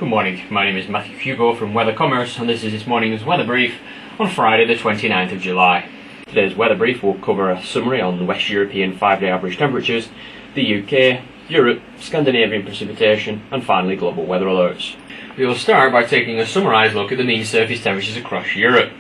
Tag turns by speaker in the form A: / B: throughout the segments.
A: Good morning, my name is Matthew Hugo from Weather Commerce and this is this morning's weather brief on Friday the 29th of July. Today's weather brief will cover a summary on West European 5-day average temperatures, the UK, Europe, Scandinavian precipitation and finally global weather alerts. We will start by taking a summarised look at the mean surface temperatures across Europe.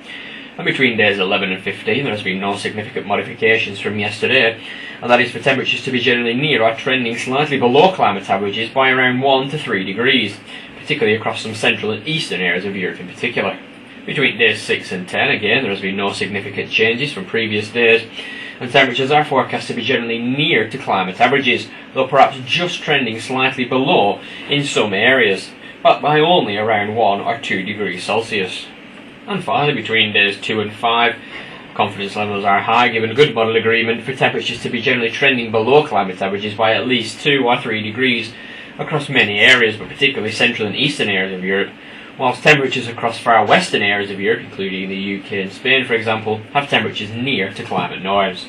A: And between days 11 and 15 there has been no significant modifications from yesterday, and that is for temperatures to be generally near or trending slightly below climate averages by around 1 to 3 degrees, particularly across some central and eastern areas of Europe in particular. Between days 6 and 10 again there has been no significant changes from previous days, and temperatures are forecast to be generally near to climate averages, though perhaps just trending slightly below in some areas, but by only around 1 or 2 degrees Celsius. And finally, between days 2 and 5, confidence levels are high given a good model agreement for temperatures to be generally trending below climate averages by at least 2 or 3 degrees across many areas, but particularly central and eastern areas of Europe, whilst temperatures across far western areas of Europe, including the UK and Spain for example, have temperatures near to climate norms.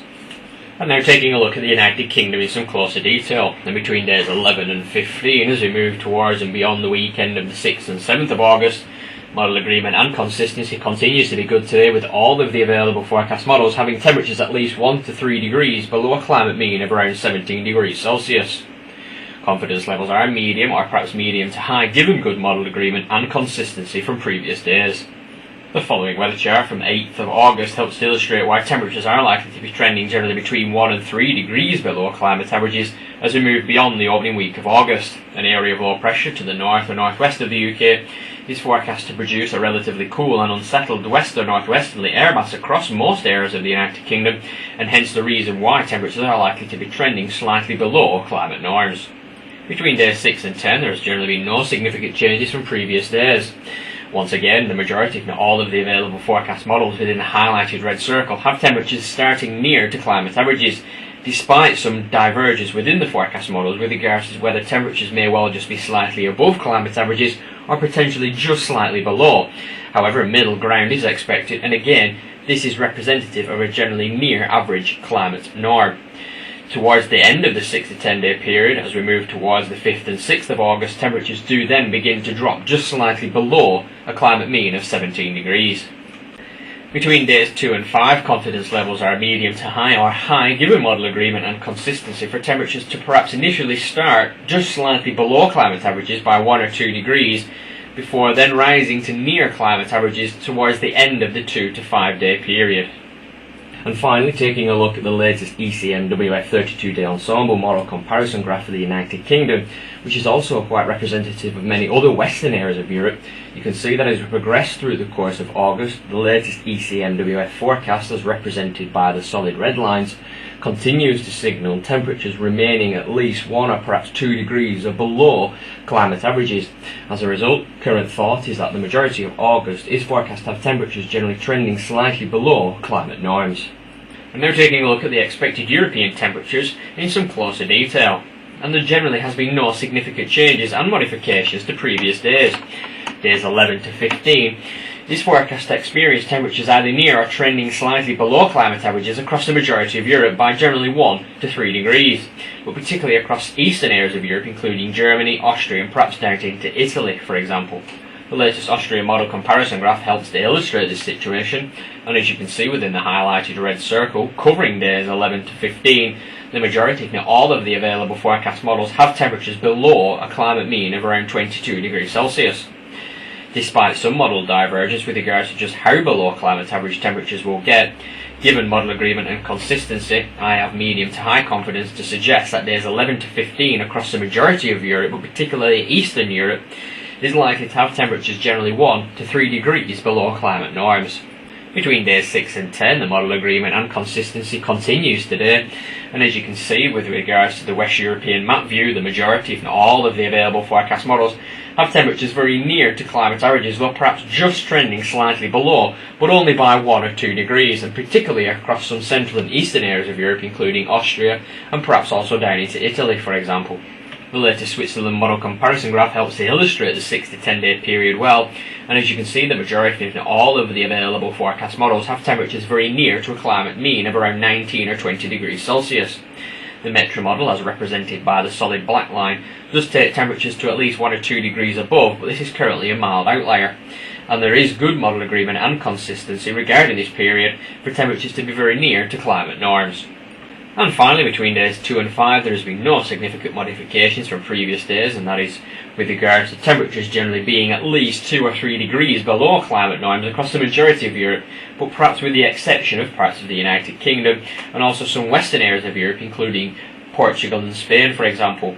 A: And now taking a look at the United Kingdom in some closer detail, and between days 11 and 15 as we move towards and beyond the weekend of the 6th and 7th of August, model agreement and consistency continues to be good today, with all of the available forecast models having temperatures at least 1 to 3 degrees below a climate mean of around 17 degrees Celsius. Confidence levels are medium or perhaps medium to high given good model agreement and consistency from previous days. The following weather chart from 8th of August helps to illustrate why temperatures are likely to be trending generally between 1 and 3 degrees below climate averages as we move beyond the opening week of August. An area of low pressure to the north or northwest of the UK is forecast to produce a relatively cool and unsettled west or northwesterly air mass across most areas of the United Kingdom, and hence the reason why temperatures are likely to be trending slightly below climate norms. Between days 6 and 10 there has generally been no significant changes from previous days. Once again, the majority, if not all, of the available forecast models within the highlighted red circle have temperatures starting near to climate averages, despite some divergence within the forecast models with regards to whether temperatures may well just be slightly above climate averages or potentially just slightly below. However, a middle ground is expected, and again, this is representative of a generally near average climate norm. Towards the end of the 6 to 10 day period, as we move towards the 5th and 6th of August, temperatures do then begin to drop just slightly below a climate mean of 17 degrees. Between days 2 and 5, confidence levels are medium to high or high given model agreement and consistency for temperatures to perhaps initially start just slightly below climate averages by 1 or 2 degrees, before then rising to near climate averages towards the end of the 2 to 5 day period. And finally, taking a look at the latest ECMWF 32-day ensemble model comparison graph for the United Kingdom, which is also quite representative of many other western areas of Europe, you can see that as we progress through the course of August, the latest ECMWF forecast, as represented by the solid red lines, continues to signal temperatures remaining at least 1 or perhaps 2 degrees below climate averages. As a result, current thought is that the majority of August is forecast to have temperatures generally trending slightly below climate norms. And now taking a look at the expected European temperatures in some closer detail, and there generally has been no significant changes and modifications to previous days. Days 11 to 15 is forecast to experience temperatures either near or trending slightly below climate averages across the majority of Europe by generally 1 to 3 degrees, but particularly across eastern areas of Europe including Germany, Austria and perhaps down into Italy for example. The latest Austrian model comparison graph helps to illustrate this situation, and as you can see within the highlighted red circle covering days 11 to 15, the majority, if not all, of the available forecast models have temperatures below a climate mean of around 22 degrees Celsius. Despite some model divergence with regards to just how below climate average temperatures will get, given model agreement and consistency, I have medium to high confidence to suggest that days 11 to 15 across the majority of Europe, but particularly Eastern Europe, is likely to have temperatures generally 1 to 3 degrees below climate norms. Between days 6 and 10, the model agreement and consistency continues today, and as you can see with regards to the West European map view, the majority, if not all, of the available forecast models have temperatures very near to climate averages, though perhaps just trending slightly below, but only by 1 or 2 degrees, and particularly across some central and eastern areas of Europe including Austria and perhaps also down into Italy for example. The latest Switzerland model comparison graph helps to illustrate the 6 to 10 day period well, and as you can see the majority, if not all, of the available forecast models have temperatures very near to a climate mean of around 19 or 20 degrees Celsius. The Metra model, as represented by the solid black line, does take temperatures to at least 1 or 2 degrees above, but this is currently a mild outlier. And there is good model agreement and consistency regarding this period for temperatures to be very near to climate norms. And finally, between days 2 and 5, there has been no significant modifications from previous days, and that is with regards to temperatures generally being at least 2 or 3 degrees below climate norms across the majority of Europe, but perhaps with the exception of parts of the United Kingdom and also some western areas of Europe, including Portugal and Spain, for example.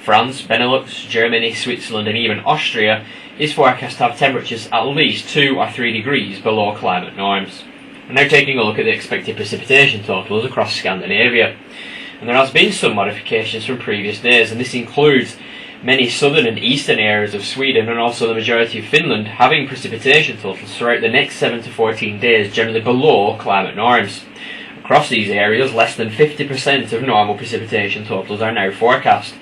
A: France, Benelux, Germany, Switzerland and even Austria is forecast to have temperatures at least 2 or 3 degrees below climate norms. And now taking a look at the expected precipitation totals across Scandinavia. And there has been some modifications from previous days, and this includes many southern and eastern areas of Sweden and also the majority of Finland having precipitation totals throughout the next 7 to 14 days generally below climate norms. Across these areas, less than 50% of normal precipitation totals are now forecast.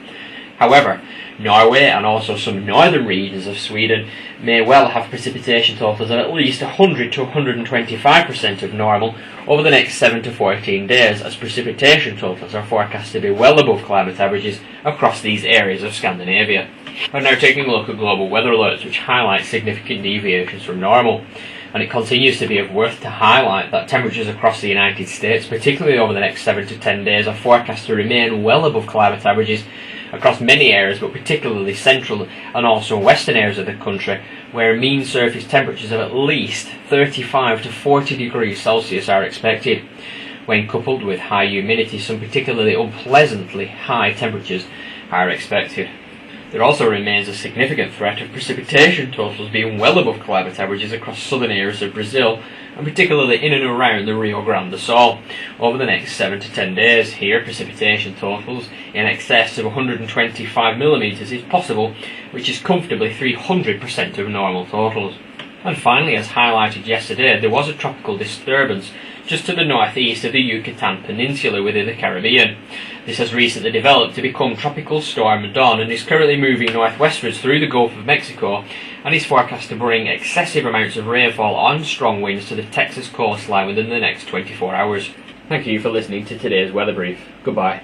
A: However, Norway and also some northern regions of Sweden may well have precipitation totals of at least 100 to 125% of normal over the next 7 to 14 days, as precipitation totals are forecast to be well above climate averages across these areas of Scandinavia. We're now taking a look at global weather alerts which highlight significant deviations from normal. And it continues to be of worth to highlight that temperatures across the United States, particularly over the next 7 to 10 days, are forecast to remain well above climate averages across many areas, but particularly central and also western areas of the country, where mean surface temperatures of at least 35 to 40 degrees Celsius are expected. When coupled with high humidity, some particularly unpleasantly high temperatures are expected. There also remains a significant threat of precipitation totals being well above climate averages across southern areas of Brazil, and particularly in and around the Rio Grande do Sul. Over the next 7 to 10 days, here precipitation totals in excess of 125 millimetres is possible, which is comfortably 300% of normal totals. And finally, as highlighted yesterday, there was a tropical disturbance just to the northeast of the Yucatan Peninsula within the Caribbean. This has recently developed to become Tropical Storm Don and is currently moving northwestwards through the Gulf of Mexico and is forecast to bring excessive amounts of rainfall and strong winds to the Texas coastline within the next 24 hours. Thank you for listening to today's weather brief. Goodbye.